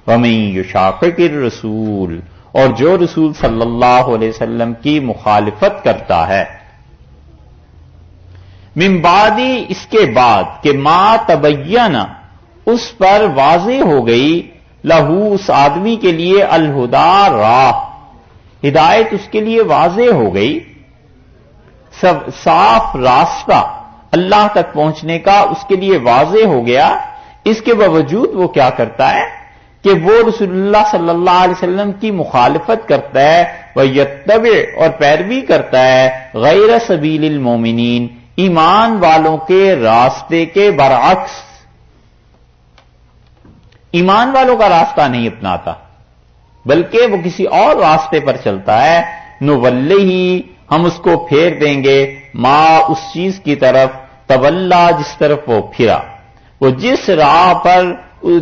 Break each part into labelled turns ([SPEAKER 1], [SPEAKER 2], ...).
[SPEAKER 1] وَمَن يُشَاقِقِ الرَّسُولَ، اور جو رسول صلی اللہ علیہ وسلم کی مخالفت کرتا ہے، من بعد، اس کے بعد کہ ما تبین، اس پر واضح ہو گئی، لہو، اس آدمی کے لیے، الہدا، راہ، ہدایت اس کے لیے واضح ہو گئی، صاف راستہ اللہ تک پہنچنے کا اس کے لیے واضح ہو گیا، اس کے باوجود وہ کیا کرتا ہے کہ وہ رسول اللہ صلی اللہ علیہ وسلم کی مخالفت کرتا ہے، وَيَتَّبِعْ، اور پیروی کرتا ہے، غیر سبیل المومنین، ایمان والوں کے راستے کے برعکس، ایمان والوں کا راستہ نہیں اپناتا بلکہ وہ کسی اور راستے پر چلتا ہے، نُوَلِّهِ، ہم اس کو پھیر دیں گے، ما، اس چیز کی طرف، تولا، جس طرف وہ پھرا، وہ جس راہ پر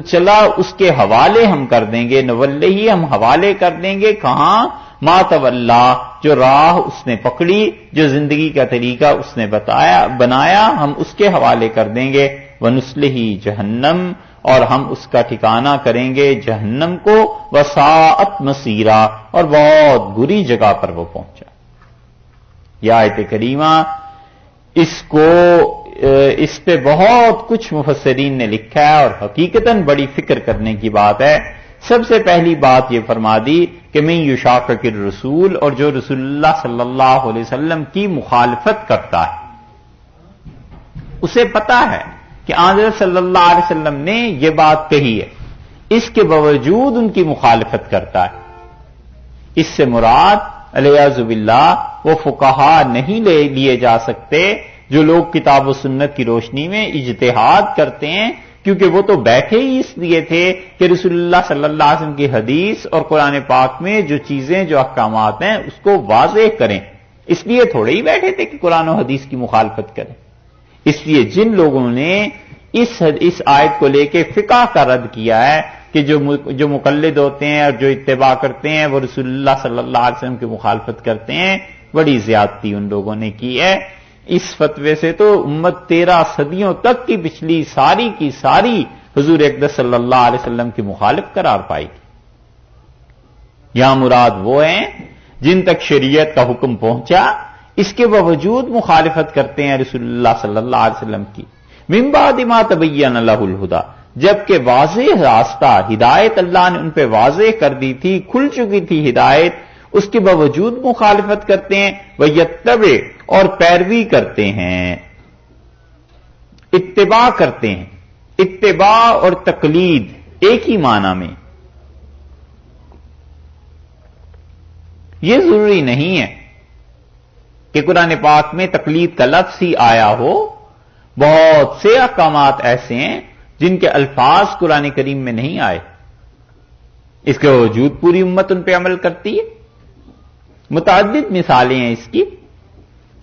[SPEAKER 1] چلا اس کے حوالے ہم کر دیں گے، نُوَلِّهِ، ہم حوالے کر دیں گے، کہاں، ما تولا، جو راہ اس نے پکڑی، جو زندگی کا طریقہ اس نے بنایا، ہم اس کے حوالے کر دیں گے، وَنُصْلِهِ جہنم، اور ہم اس کا ٹھکانہ کریں گے جہنم کو، وَسَاءَتْ مَصِيرًا، اور بہت بری جگہ پر وہ پہنچا۔ یہ آیت کریمہ، اس پہ بہت کچھ مفسرین نے لکھا ہے اور حقیقتاً بڑی فکر کرنے کی بات ہے۔ سب سے پہلی بات یہ فرما دی کہ من یشاقق الرسول، اور جو رسول اللہ صلی اللہ علیہ وسلم کی مخالفت کرتا ہے، اسے پتا ہے کہ حضرت صلی اللہ علیہ وسلم نے یہ بات کہی ہے، اس کے باوجود ان کی مخالفت کرتا ہے۔ اس سے مراد علیہ باللہ وہ فقہا نہیں لیے جا سکتے جو لوگ کتاب و سنت کی روشنی میں اجتہاد کرتے ہیں، کیونکہ وہ تو بیٹھے ہی اس لیے تھے کہ رسول اللہ صلی اللہ علیہ وسلم کی حدیث اور قرآن پاک میں جو چیزیں، جو احکامات ہیں، اس کو واضح کریں، اس لیے تھوڑے ہی بیٹھے تھے کہ قرآن و حدیث کی مخالفت کریں۔ اس لیے جن لوگوں نے اس آیت کو لے کے فقہ کا رد کیا ہے کہ جو مقلد ہوتے ہیں اور جو اتباع کرتے ہیں وہ رسول اللہ صلی اللہ علیہ وسلم کی مخالفت کرتے ہیں، بڑی زیادتی ان لوگوں نے کی ہے۔ اس فتوے سے تو امت 13 صدیوں تک کی پچھلی ساری کی ساری حضور اقدس صلی اللہ علیہ وسلم کی مخالف قرار پائے گی۔ یہاں مراد وہ ہیں جن تک شریعت کا حکم پہنچا، اس کے باوجود مخالفت کرتے ہیں رسول اللہ صلی اللہ علیہ وسلم کی، من بعد ما تبین لہ الہدی، جبکہ واضح راستہ، ہدایت اللہ نے ان پہ واضح کر دی تھی، کھل چکی تھی ہدایت، اس کے باوجود مخالفت کرتے ہیں، وَيَتَّبِعْ، اور پیروی کرتے ہیں، اتباع کرتے ہیں۔ اتباع اور تقلید ایک ہی معنی میں، یہ ضروری نہیں ہے کہ قرآن پاک میں تقلید کا لفظ ہی آیا ہو، بہت سے احکامات ایسے ہیں جن کے الفاظ قرآن کریم میں نہیں آئے، اس کے باوجود پوری امت ان پہ عمل کرتی ہے۔ متعدد مثالیں ہیں اس کی،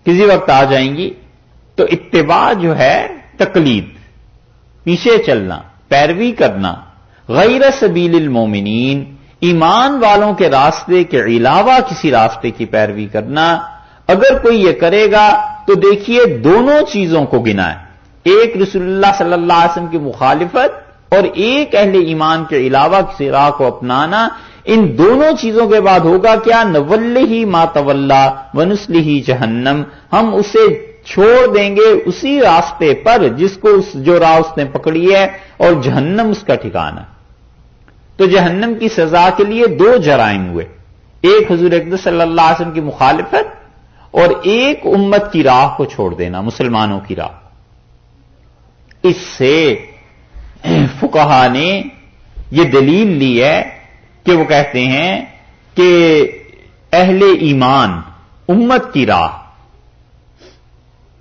[SPEAKER 1] کسی وقت آ جائیں گی۔ تو اتباع جو ہے تقلید، پیچھے چلنا، پیروی کرنا، غیر سبیل المومنین، ایمان والوں کے راستے کے علاوہ کسی راستے کی پیروی کرنا۔ اگر کوئی یہ کرے گا تو دیکھیے دونوں چیزوں کو گنا ہے، ایک رسول اللہ صلی اللہ علیہ وسلم کی مخالفت اور ایک اہل ایمان کے علاوہ کسی راہ کو اپنانا۔ ان دونوں چیزوں کے بعد ہوگا کیا، نولہ ما تولا ونصلہ جہنم، ہم اسے چھوڑ دیں گے اسی راستے پر جو راہ اس نے پکڑی ہے، اور جہنم اس کا ٹھکانہ۔ تو جہنم کی سزا کے لیے 2 جرائم ہوئے، ایک حضور اقدس صلی اللہ علیہ وسلم کی مخالفت اور ایک امت کی راہ کو چھوڑ دینا، مسلمانوں کی راہ۔ اس سے فقہا نے یہ دلیل لی ہے کہ وہ کہتے ہیں کہ اہل ایمان امت کی راہ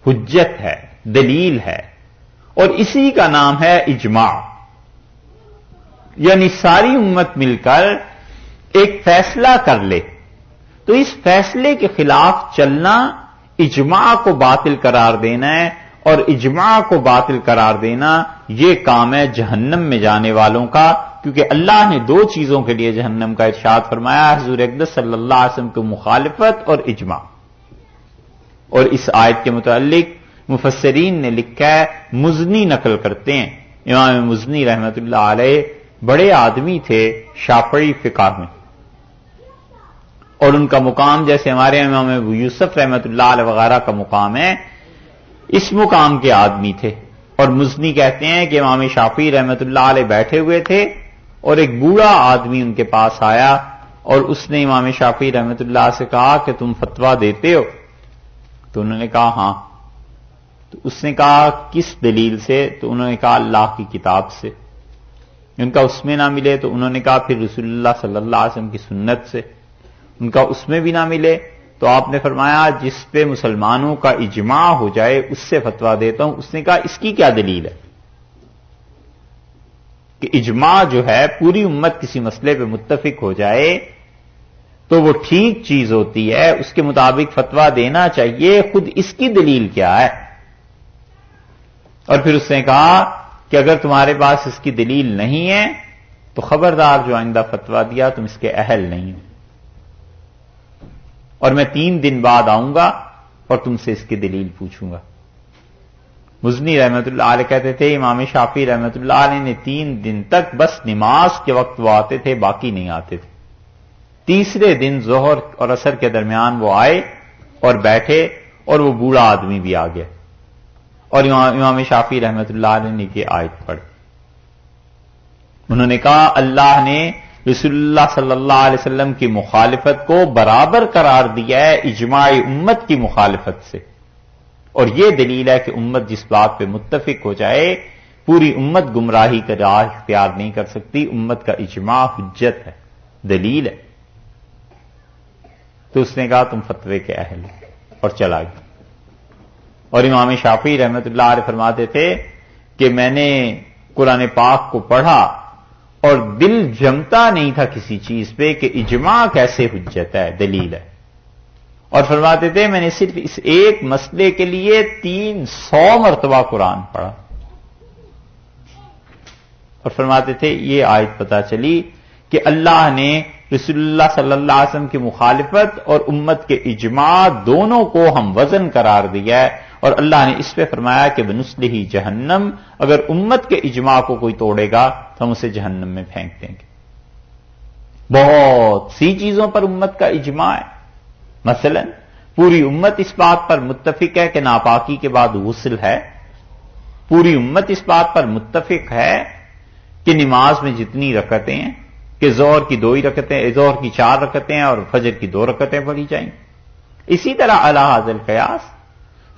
[SPEAKER 1] حجت ہے، دلیل ہے، اور اسی کا نام ہے اجماع، یعنی ساری امت مل کر ایک فیصلہ کر لے تو اس فیصلے کے خلاف چلنا اجماع کو باطل قرار دینا ہے، اور اجماع کو باطل قرار دینا یہ کام ہے جہنم میں جانے والوں کا، کیونکہ اللہ نے 2 چیزوں کے لیے جہنم کا ارشاد فرمایا، حضور اقدس صلی اللہ علیہ وسلم کی مخالفت اور اجماع۔ اور اس آیت کے متعلق مفسرین نے لکھا ہے، مزنی نقل کرتے ہیں، امام مزنی رحمۃ اللہ علیہ بڑے آدمی تھے شافعی فقہ میں، اور ان کا مقام جیسے ہمارے امام ابو یوسف رحمۃ اللہ علیہ وغیرہ کا مقام ہے، اس مقام کے آدمی تھے۔ اور مزنی کہتے ہیں کہ امام شافعی رحمۃ اللہ علیہ بیٹھے ہوئے تھے اور ایک بوڑھا آدمی ان کے پاس آیا اور اس نے امام شافعی رحمۃ اللہ سے کہا کہ تم فتویٰ دیتے ہو؟ تو انہوں نے کہا ہاں۔ تو اس نے کہا کس دلیل سے؟ تو انہوں نے کہا اللہ کی کتاب سے۔ ان کا اس میں نہ ملے تو انہوں نے کہا پھر رسول اللہ صلی اللہ علیہ وسلم کی سنت سے۔ ان کا اس میں بھی نہ ملے تو آپ نے فرمایا جس پہ مسلمانوں کا اجماع ہو جائے اس سے فتویٰ دیتا ہوں۔ اس نے کہا اس کی کیا دلیل ہے کہ اجماع جو ہے پوری امت کسی مسئلے پہ متفق ہو جائے تو وہ ٹھیک چیز ہوتی ہے، اس کے مطابق فتویٰ دینا چاہیے، خود اس کی دلیل کیا ہے؟ اور پھر اس نے کہا کہ اگر تمہارے پاس اس کی دلیل نہیں ہے تو خبردار جو آئندہ فتویٰ دیا تم اس کے اہل نہیں ہو، اور میں 3 دن بعد آؤں گا اور تم سے اس کی دلیل پوچھوں گا۔ مزنی رحمۃ اللہ علیہ کہتے تھے امام شافعی رحمۃ اللہ علیہ نے 3 دن تک بس نماز کے وقت وہ آتے تھے، باقی نہیں آتے تھے۔ تیسرے دن ظہر اور عصر کے درمیان وہ آئے اور بیٹھے اور وہ بوڑھا آدمی بھی آ گیا، اور امام شافعی رحمۃ اللہ علیہ نے یہ آیت پڑھی۔ انہوں نے کہا اللہ نے رسول اللہ صلی اللہ علیہ وسلم کی مخالفت کو برابر قرار دیا ہے اجماع امت کی مخالفت سے، اور یہ دلیل ہے کہ امت جس بات پہ متفق ہو جائے پوری امت گمراہی کا راہ اختیار نہیں کر سکتی، امت کا اجماع حجت ہے، دلیل ہے۔ تو اس نے کہا تم فتوے کے اہل ہو، اور چلا گیا۔ اور امام شافعی رحمۃ اللہ علیہ فرماتے تھے کہ میں نے قرآن پاک کو پڑھا اور دل جمتا نہیں تھا کسی چیز پہ کہ اجماع کیسے حجت ہے، دلیل ہے۔ اور فرماتے تھے میں نے صرف اس ایک مسئلے کے لیے 300 مرتبہ قرآن پڑھا، اور فرماتے تھے یہ آیت پتہ چلی کہ اللہ نے رسول اللہ صلی اللہ علیہ وسلم کی مخالفت اور امت کے اجماع دونوں کو ہم وزن قرار دیا ہے، اور اللہ نے اس پہ فرمایا کہ بنسلہ جہنم، اگر امت کے اجماع کو کوئی توڑے گا تو ہم اسے جہنم میں پھینک دیں گے۔ بہت سی چیزوں پر امت کا اجماع ہے، مثلا پوری امت اس بات پر متفق ہے کہ ناپاکی کے بعد غسل ہے، پوری امت اس بات پر متفق ہے کہ نماز میں جتنی رکعتیں ہیں کہ ظہر کی 2 رکعتیں، ظہر کی 4 رکعتیں اور فجر کی 2 رکعتیں پڑھی جائیں۔ اسی طرح علی ھذا القیاس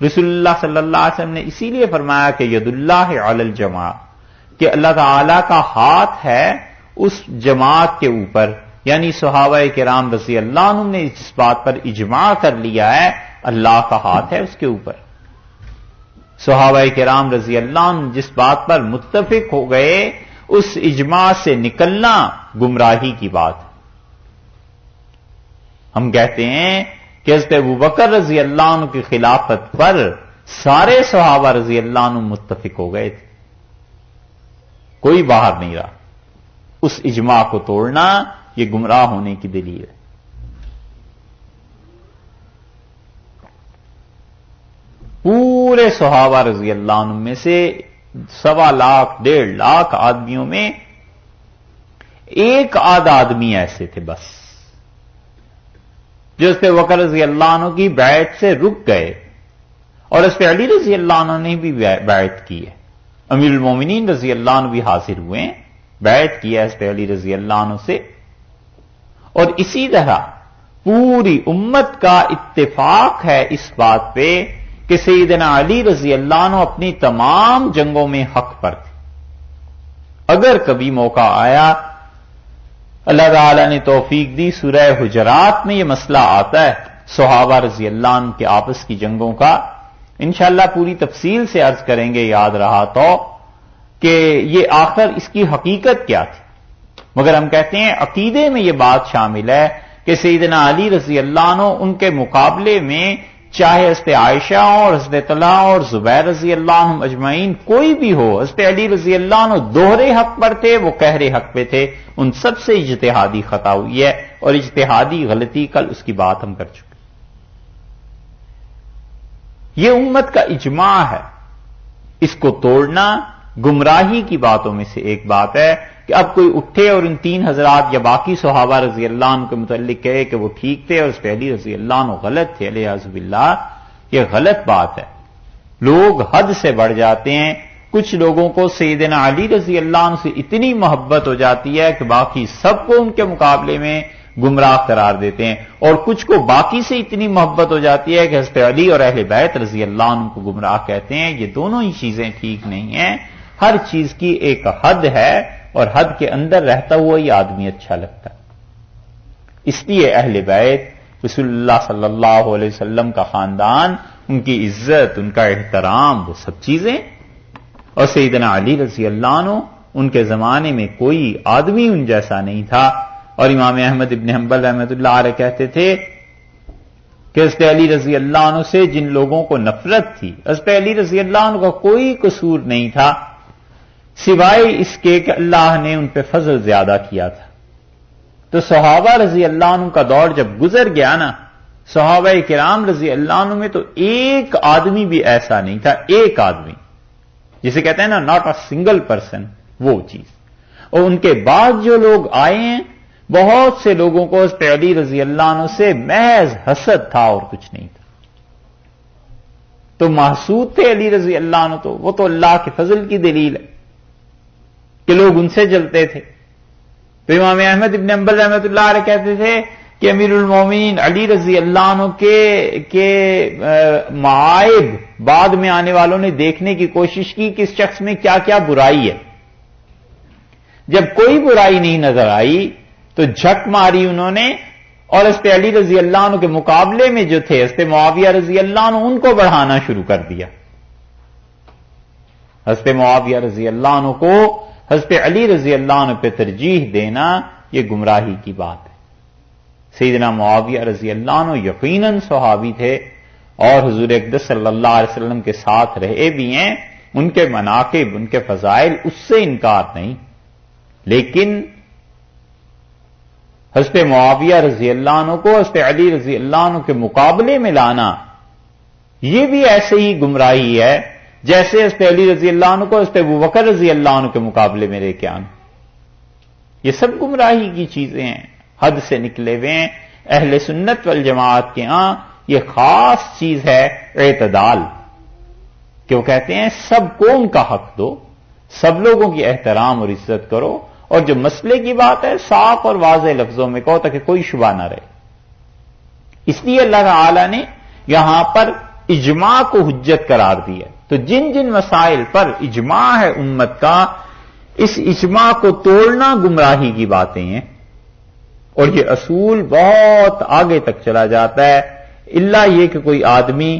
[SPEAKER 1] رسول اللہ صلی اللہ علیہ وسلم نے اسی لیے فرمایا کہ ید اللہ علی الجماع، کہ اللہ تعالی کا ہاتھ ہے اس جماعت کے اوپر، یعنی صحابہ کرام رضی اللہ عنہ نے اس بات پر اجماع کر لیا ہے اللہ کا ہاتھ ہے اس کے اوپر۔ صحابہ کرام رضی اللہ عنہ جس بات پر متفق ہو گئے اس اجماع سے نکلنا گمراہی کی بات ہے۔ ہم کہتے ہیں کہ حضرت ابوبکر رضی اللہ عنہ کی خلافت پر سارے صحابہ رضی اللہ عنہ متفق ہو گئے تھے، کوئی باہر نہیں رہا۔ اس اجماع کو توڑنا یہ گمراہ ہونے کی دلیل ہے۔ پورے صحابہ رضی اللہ عنہ میں سے 1.25 لاکھ 1.5 لاکھ آدمیوں میں 1 آدھ آدمی ایسے تھے بس جو حضرت ابوبکر رضی اللہ عنہ کی بیعت سے رک گئے، اور حضرت علی رضی اللہ عنہ نے بھی بیعت کی ہے، امیر المومنین رضی اللہ عنہ بھی حاضر ہوئے ہیں، بیعت کی ہے حضرت علی رضی اللہ عنہ سے۔ اور اسی طرح پوری امت کا اتفاق ہے اس بات پہ کہ سیدنا علی رضی اللہ عنہ اپنی تمام جنگوں میں حق پر تھے۔ اگر کبھی موقع آیا، اللہ تعالی نے توفیق دی، سورہ حجرات میں یہ مسئلہ آتا ہے صحابہ رضی اللہ عنہ کے آپس کی جنگوں کا، انشاءاللہ پوری تفصیل سے عرض کریں گے یاد رہا تو کہ یہ آخر اس کی حقیقت کیا تھی، مگر ہم کہتے ہیں عقیدے میں یہ بات شامل ہے کہ سیدنا علی رضی اللہ عنہ ان کے مقابلے میں چاہے حضرت عائشہ اور حضرت طلحہ اور زبیر رضی اللہ عنہ اجمعین کوئی بھی ہو، حضرت علی رضی اللہ عنہ دوہرے حق پر تھے، وہ قہر حق پہ تھے، ان سب سے اجتہادی خطا ہوئی ہے، اور اجتہادی غلطی کل اس کی بات ہم کر چکے۔ یہ امت کا اجماع ہے، اس کو توڑنا گمراہی کی باتوں میں سے ایک بات ہے۔ کہ اب کوئی اٹھے اور ان 3 حضرات یا باقی صحابہ رضی اللہ عنہ کے متعلق کہے کہ وہ ٹھیک تھے اور اس پہ علی رضی اللہ عنہ غلط تھے، علیہ باللہ، یہ غلط بات ہے۔ لوگ حد سے بڑھ جاتے ہیں۔ کچھ لوگوں کو سیدنا علی رضی اللہ عنہ سے اتنی محبت ہو جاتی ہے کہ باقی سب کو ان کے مقابلے میں گمراہ قرار دیتے ہیں، اور کچھ کو باقی سے اتنی محبت ہو جاتی ہے کہ حضرت علی اور اہل بیت رضی اللہ عنہ کو گمراہ کہتے ہیں۔ یہ دونوں ہی چیزیں ٹھیک نہیں ہیں۔ ہر چیز کی ایک حد ہے اور حد کے اندر رہتا ہوا یہ آدمی اچھا لگتا ہے۔ اس لیے اہل بیت، رسول اللہ صلی اللہ علیہ وسلم کا خاندان، ان کی عزت، ان کا احترام، وہ سب چیزیں، اور سیدنا علی رضی اللہ عنہ، ان کے زمانے میں کوئی آدمی ان جیسا نہیں تھا۔ اور امام احمد ابن حنبل رحمۃ اللہ علیہ کہتے تھے کہ حضرت علی رضی اللہ عنہ سے جن لوگوں کو نفرت تھی، حضرت علی رضی اللہ عنہ کا کوئی قصور نہیں تھا سوائے اس کے کہ اللہ نے ان پہ فضل زیادہ کیا تھا۔ تو صحابہ رضی اللہ عنہ کا دور جب گزر گیا نا، صحابہ کرام رضی اللہ عنہ میں تو ایک آدمی بھی ایسا نہیں تھا، ایک آدمی جسے کہتے ہیں نا ناٹ اے سنگل پرسن، وہ چیز۔ اور ان کے بعد جو لوگ آئے ہیں، بہت سے لوگوں کو حضرت علی رضی اللہ عنہ سے محض حسد تھا اور کچھ نہیں تھا۔ تو محسود تھے علی رضی اللہ عنہ، تو وہ تو اللہ کے فضل کی دلیل ہے کہ لوگ ان سے جلتے تھے۔ تو امام احمد ابن حنبل رحمۃ اللہ علیہ کہتے تھے کہ امیر المومنین علی رضی اللہ عنہ کے معائب بعد میں آنے والوں نے دیکھنے کی کوشش کی کہ اس شخص میں کیا کیا برائی ہے۔ جب کوئی برائی نہیں نظر آئی تو جھک ماری انہوں نے، اور حضرت علی رضی اللہ عنہ کے مقابلے میں جو تھے حضرت معاویہ رضی اللہ عنہ، ان کو بڑھانا شروع کر دیا۔ حضرت معاویہ رضی اللہ عنہ کو حضرت علی رضی اللہ عنہ پہ ترجیح دینا یہ گمراہی کی بات ہے۔ سیدنا معاویہ رضی اللہ عنہ یقیناً صحابی تھے اور حضور اقدس صلی اللہ علیہ وسلم کے ساتھ رہے بھی ہیں، ان کے مناقب، ان کے فضائل، اس سے انکار نہیں، لیکن حضرت معاویہ رضی اللہ عنہ کو حضرت علی رضی اللہ عنہ کے مقابلے میں لانا یہ بھی ایسے ہی گمراہی ہے جیسے حضرت علی رضی اللہ عنہ کو حضرت ابوبکر رضی اللہ عنہ کے مقابلے میں لے کے آنا۔ یہ سب گمراہی کی چیزیں ہیں، حد سے نکلے ہوئے ہیں۔ اہل سنت والجماعت کے ہاں یہ خاص چیز ہے اعتدال، کہ وہ کہتے ہیں سب کو ان کا حق دو، سب لوگوں کی احترام اور عزت کرو، اور جو مسئلے کی بات ہے صاف اور واضح لفظوں میں کہو تاکہ کوئی شبہ نہ رہے۔ اس لیے اللہ تعالی نے یہاں پر اجماع کو حجت قرار دیا۔ تو جن جن مسائل پر اجماع ہے امت کا، اس اجماع کو توڑنا گمراہی کی باتیں ہیں، اور یہ اصول بہت آگے تک چلا جاتا ہے، الا یہ کہ کوئی آدمی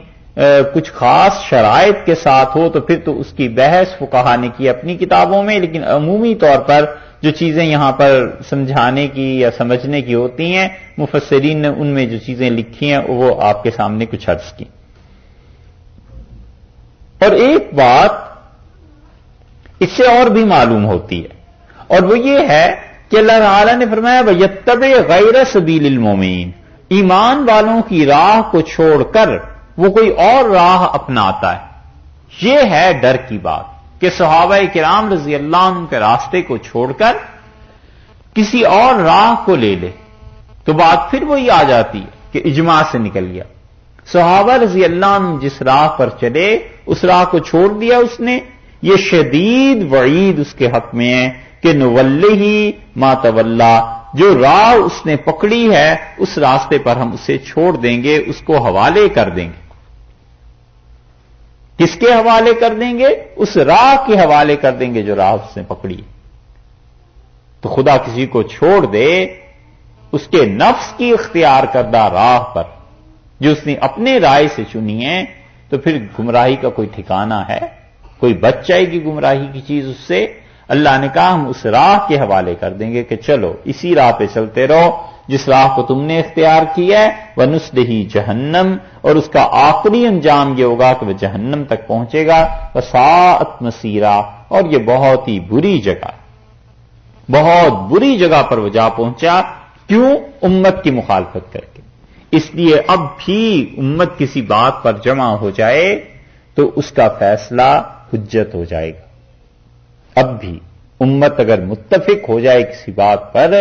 [SPEAKER 1] کچھ خاص شرائط کے ساتھ ہو تو پھر تو اس کی بحث فقہا نے کی اپنی کتابوں میں، لیکن عمومی طور پر جو چیزیں یہاں پر سمجھانے کی یا سمجھنے کی ہوتی ہیں، مفسرین نے ان میں جو چیزیں لکھی ہیں وہ آپ کے سامنے کچھ عرض کی۔ اور ایک بات اس سے اور بھی معلوم ہوتی ہے، اور وہ یہ ہے کہ اللہ تعالیٰ نے فرمایا وَيَتَّبِعْ غَيْرَ سَبِيلِ الْمُؤْمِنِينَ، ایمان والوں کی راہ کو چھوڑ کر وہ کوئی اور راہ اپناتا ہے۔ یہ ہے ڈر کی بات کہ صحابہ کرام رضی اللہ عنہ کے راستے کو چھوڑ کر کسی اور راہ کو لے لے، تو بات پھر وہی آ جاتی ہے کہ اجماع سے نکل گیا۔ صحابہ رضی اللہ عنہ جس راہ پر چلے اس راہ کو چھوڑ دیا اس نے، یہ شدید وعید اس کے حق میں ہے کہ نولہ ما تولا، جو راہ اس نے پکڑی ہے اس راستے پر ہم اسے چھوڑ دیں گے، اس کو حوالے کر دیں گے۔ کس کے حوالے کر دیں گے؟ اس راہ کے حوالے کر دیں گے جو راہ اس نے پکڑی۔ تو خدا کسی کو چھوڑ دے اس کے نفس کی اختیار کردہ راہ پر جو اس نے اپنے رائے سے چنی ہے، تو پھر گمراہی کا کوئی ٹھکانہ ہے؟ کوئی بچ جائے گی گمراہی کی چیز اس سے؟ اللہ نے کہا ہم اس راہ کے حوالے کر دیں گے کہ چلو اسی راہ پہ چلتے رہو جس راہ کو تم نے اختیار کیا ہے، وَنُصْلِهِ جہنم، اور اس کا آخری انجام یہ ہوگا کہ وہ جہنم تک پہنچے گا، وَسَاءَتْ مَصِيرًا، اور یہ بہت ہی بری جگہ، بہت بری جگہ پر وہ جا پہنچا۔ کیوں؟ امت کی مخالفت کر کے۔ اس لیے اب بھی امت کسی بات پر جمع ہو جائے تو اس کا فیصلہ حجت ہو جائے گا۔ اب بھی امت اگر متفق ہو جائے کسی بات پر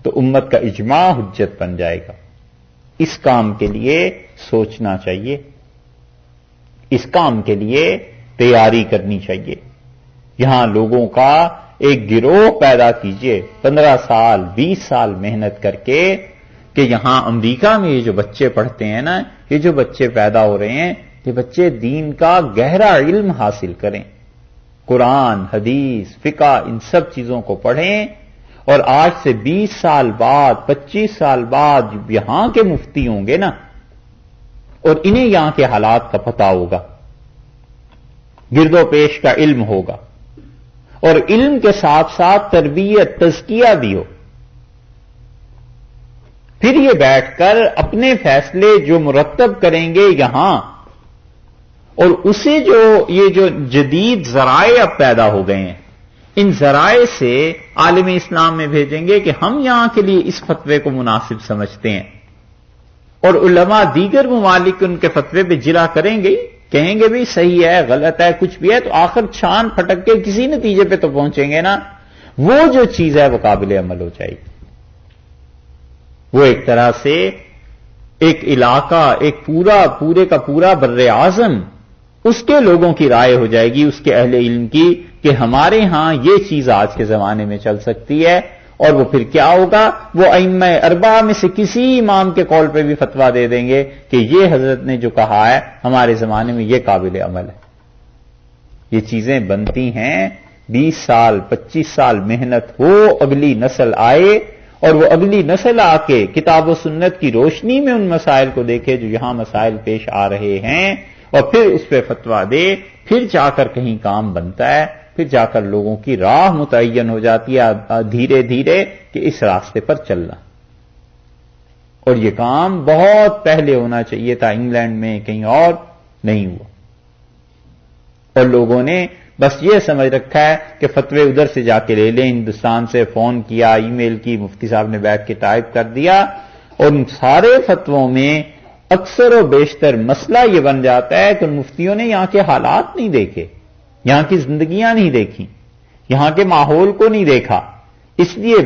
[SPEAKER 1] تو امت کا اجماع حجت بن جائے گا. اس کام کے لیے سوچنا چاہیے، اس کام کے لیے تیاری کرنی چاہیے. یہاں لوگوں کا ایک گروہ پیدا کیجئے 15 سال 20 سال محنت کر کے کہ یہاں امریکہ میں یہ جو بچے پڑھتے ہیں نا، یہ جو بچے پیدا ہو رہے ہیں، یہ بچے دین کا گہرا علم حاصل کریں، قرآن حدیث فقہ ان سب چیزوں کو پڑھیں، اور آج سے 20 سال بعد 25 سال بعد یہاں کے مفتی ہوں گے نا، اور انہیں یہاں کے حالات کا پتہ ہوگا، گرد و پیش کا علم ہوگا، اور علم کے ساتھ ساتھ تربیت تزکیہ بھی ہو. پھر یہ بیٹھ کر اپنے فیصلے جو مرتب کریں گے یہاں، اور اسے یہ جو جدید ذرائع اب پیدا ہو گئے ہیں، ان ذرائع سے عالم اسلام میں بھیجیں گے کہ ہم یہاں کے لیے اس فتوے کو مناسب سمجھتے ہیں، اور علماء دیگر ممالک ان کے فتوے پہ جرا کریں گے، کہیں گے بھی صحیح ہے غلط ہے کچھ بھی ہے، تو آخر چھان پھٹک کے کسی نتیجے پہ تو پہنچیں گے نا. وہ جو چیز ہے وہ قابل عمل ہو جائے گی. وہ ایک طرح سے ایک علاقہ، ایک پورے کا پورا بر اعظم اس کے لوگوں کی رائے ہو جائے گی، اس کے اہل علم کی، کہ ہمارے ہاں یہ چیز آج کے زمانے میں چل سکتی ہے. اور وہ پھر کیا ہوگا، وہ ائمہ اربعہ میں سے کسی امام کے قول پہ بھی فتویٰ دے دیں گے کہ یہ حضرت نے جو کہا ہے ہمارے زمانے میں یہ قابل عمل ہے. یہ چیزیں بنتی ہیں، 20 سال 25 سال محنت ہو، اگلی نسل آئے، اور وہ اگلی نسل آ کے کتاب و سنت کی روشنی میں ان مسائل کو دیکھے جو یہاں مسائل پیش آ رہے ہیں، اور پھر اس پہ فتویٰ دے، پھر جا کر کہیں کام بنتا ہے، پھر جا کر لوگوں کی راہ متعین ہو جاتی ہے دھیرے دھیرے کہ اس راستے پر چلنا. اور یہ کام بہت پہلے ہونا چاہیے تھا، انگلینڈ میں کہیں اور نہیں ہوا، اور لوگوں نے بس یہ سمجھ رکھا ہے کہ فتوے ادھر سے جا کے لے لیں، ہندوستان سے فون کیا، ای میل کی، مفتی صاحب نے بیٹھ کے ٹائپ کر دیا، اور ان سارے فتووں میں اکثر و بیشتر مسئلہ یہ بن جاتا ہے کہ ان مفتیوں نے یہاں کے حالات نہیں دیکھے، یہاں کی زندگیاں نہیں دیکھی، یہاں کے ماحول کو نہیں دیکھا، اس لیے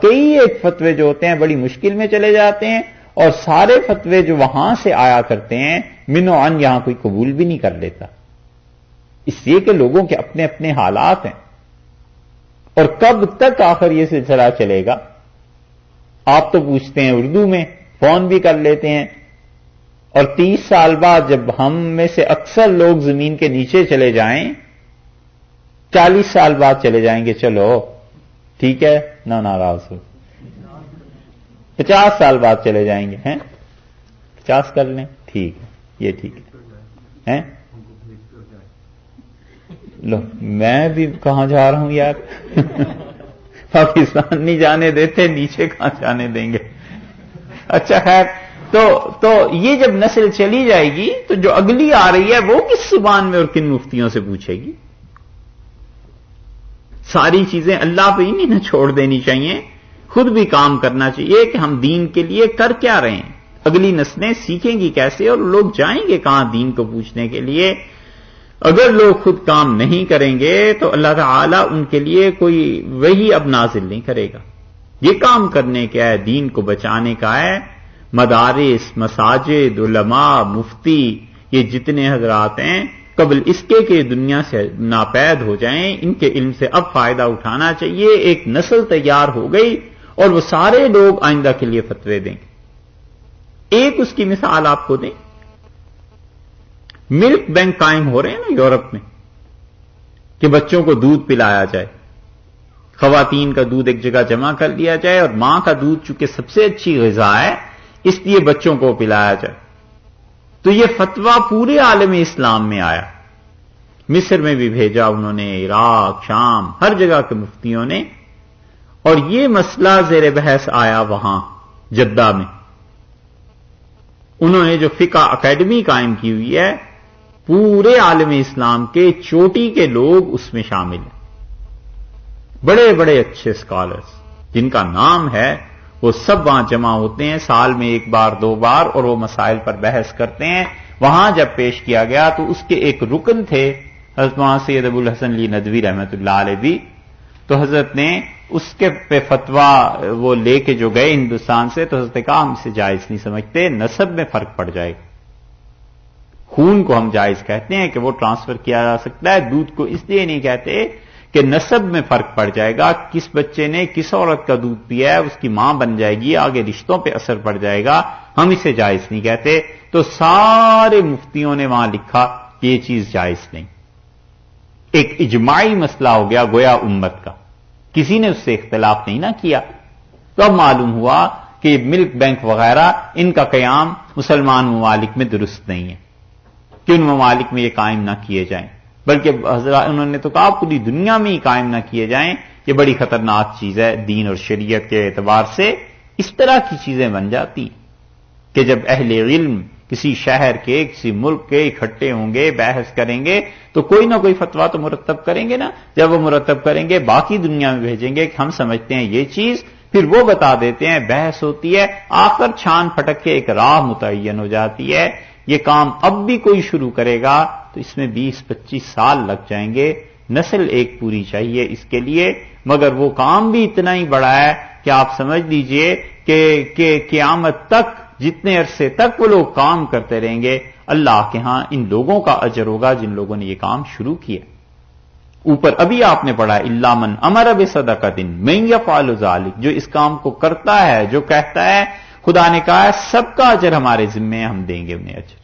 [SPEAKER 1] کئی ایک فتوے جو ہوتے ہیں بڑی مشکل میں چلے جاتے ہیں، اور سارے فتوے جو وہاں سے آیا کرتے ہیں من و عن یہاں کوئی قبول بھی نہیں کر لیتا، اس لیے کہ لوگوں کے اپنے اپنے حالات ہیں. اور کب تک آخر یہ سلسلہ چلے گا؟ آپ تو پوچھتے ہیں اردو میں، فون بھی کر لیتے ہیں، اور 30 سال بعد جب ہم میں سے اکثر لوگ زمین کے نیچے چلے جائیں، 40 سال بعد چلے جائیں گے، چلو ٹھیک ہے نہ ناراض ہو، 50 سال بعد چلے جائیں گے، ہیں 50 کر لیں، ٹھیک ہے یہ ٹھیک ہے. ہیں لو میں بھی کہاں جا رہا ہوں یار پاکستان نہیں جانے دیتے، نیچے کہاں جانے دیں گے. اچھا خیر، تو یہ جب نسل چلی جائے گی تو جو اگلی آ رہی ہے وہ کس زبان میں اور کن مفتیوں سے پوچھے گی؟ ساری چیزیں اللہ پہ ہی نہیں نہ چھوڑ دینی چاہیے، خود بھی کام کرنا چاہیے کہ ہم دین کے لیے کر کیا رہے ہیں، اگلی نسلیں سیکھیں گی کیسے، اور لوگ جائیں گے کہاں دین کو پوچھنے کے لیے. اگر لوگ خود کام نہیں کریں گے تو اللہ تعالیٰ ان کے لیے کوئی وحی اب نازل نہیں کرے گا. یہ کام کرنے کا ہے، دین کو بچانے کا ہے. مدارس، مساجد، علماء، مفتی، یہ جتنے حضرات ہیں قبل اس کے کہ دنیا سے ناپید ہو جائیں، ان کے علم سے اب فائدہ اٹھانا چاہیے. ایک نسل تیار ہو گئی اور وہ سارے لوگ آئندہ کے لیے فتوے دیں گے. ایک اس کی مثال آپ کو دیں، ملک بینک قائم ہو رہے ہیں نا یورپ میں، کہ بچوں کو دودھ پلایا جائے، خواتین کا دودھ ایک جگہ جمع کر لیا جائے، اور ماں کا دودھ چونکہ سب سے اچھی غذا ہے اس لیے بچوں کو پلایا جائے. تو یہ فتویٰ پورے عالم اسلام میں آیا، مصر میں بھی بھیجا انہوں نے، عراق، شام، ہر جگہ کے مفتیوں نے، اور یہ مسئلہ زیر بحث آیا وہاں جدہ میں. انہوں نے جو فقہ اکیڈمی قائم کی ہوئی ہے، پورے عالم اسلام کے چوٹی کے لوگ اس میں شامل ہیں، بڑے بڑے اچھے اسکالرز جن کا نام ہے، وہ سب وہاں جمع ہوتے ہیں سال میں ایک بار 2 بار، اور وہ مسائل پر بحث کرتے ہیں. وہاں جب پیش کیا گیا تو اس کے ایک رکن تھے حضرت مولانا سید ابو الحسن علی ندوی رحمۃ اللہ علیہ بھی، تو حضرت نے اس کے پہ فتویٰ وہ لے کے جو گئے ہندوستان سے، تو حضرت نے کہا ہم اسے جائز نہیں سمجھتے، نسب میں فرق پڑ جائے گا۔ خون کو ہم جائز کہتے ہیں کہ وہ ٹرانسفر کیا جا سکتا ہے، دودھ کو اس لیے نہیں کہتے کہ نسب میں فرق پڑ جائے گا، کس بچے نے کس عورت کا دودھ پیا ہے اس کی ماں بن جائے گی، آگے رشتوں پہ اثر پڑ جائے گا، ہم اسے جائز نہیں کہتے۔ تو سارے مفتیوں نے وہاں لکھا کہ یہ چیز جائز نہیں۔ ایک اجماعی مسئلہ ہو گیا گویا امت کا، کسی نے اس سے اختلاف نہیں نہ کیا۔ تو اب معلوم ہوا کہ ملک بینک وغیرہ ان کا قیام مسلمان ممالک میں درست نہیں ہے کہ ان ممالک میں یہ قائم نہ کیے جائیں، بلکہ حضرات انہوں نے تو کہا پوری دنیا میں ہی قائم نہ کیے جائیں، یہ بڑی خطرناک چیز ہے دین اور شریعت کے اعتبار سے۔ اس طرح کی چیزیں بن جاتی کہ جب اہل علم کسی شہر کے کسی ملک کے اکٹھے ہوں گے، بحث کریں گے، تو کوئی نہ کوئی فتویٰ تو مرتب کریں گے نا۔ جب وہ مرتب کریں گے باقی دنیا میں بھیجیں گے کہ ہم سمجھتے ہیں یہ چیز، پھر وہ بتا دیتے ہیں، بحث ہوتی ہے، آخر چھان پھٹک کے ایک راہ متعین ہو جاتی ہے۔ یہ کام اب بھی کوئی شروع کرے گا تو اس میں 20-25 سال لگ جائیں گے، نسل ایک پوری چاہیے اس کے لیے، مگر وہ کام بھی اتنا ہی بڑا ہے کہ آپ سمجھ لیجئے کہ قیامت تک جتنے عرصے تک وہ لوگ کام کرتے رہیں گے، اللہ کے ہاں ان لوگوں کا اجر ہوگا جن لوگوں نے یہ کام شروع کیا۔ اوپر ابھی آپ نے پڑھا الا من امر بصدقۃ من یفعل ذلک، جو اس کام کو کرتا ہے، جو کہتا ہے، خدا نے کہا ہے سب کا اجر ہمارے ذمے ہے، ہم دیں گے انہیں اجر۔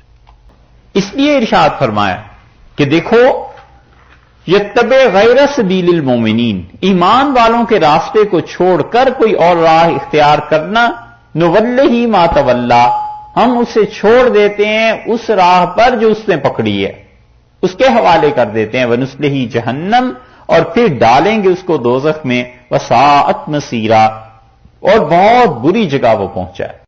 [SPEAKER 1] اس لیے ارشاد فرمایا کہ دیکھو یتبع غیر سبیل المومنین، ایمان والوں کے راستے کو چھوڑ کر کوئی اور راہ اختیار کرنا، نولہ ما تولا، ہم اسے چھوڑ دیتے ہیں اس راہ پر جو اس نے پکڑی ہے، اس کے حوالے کر دیتے ہیں، ونصلہ جہنم، اور پھر ڈالیں گے اس کو دوزخ میں، وساءت مصیرا، اور بہت بری جگہ وہ پہنچا ہے۔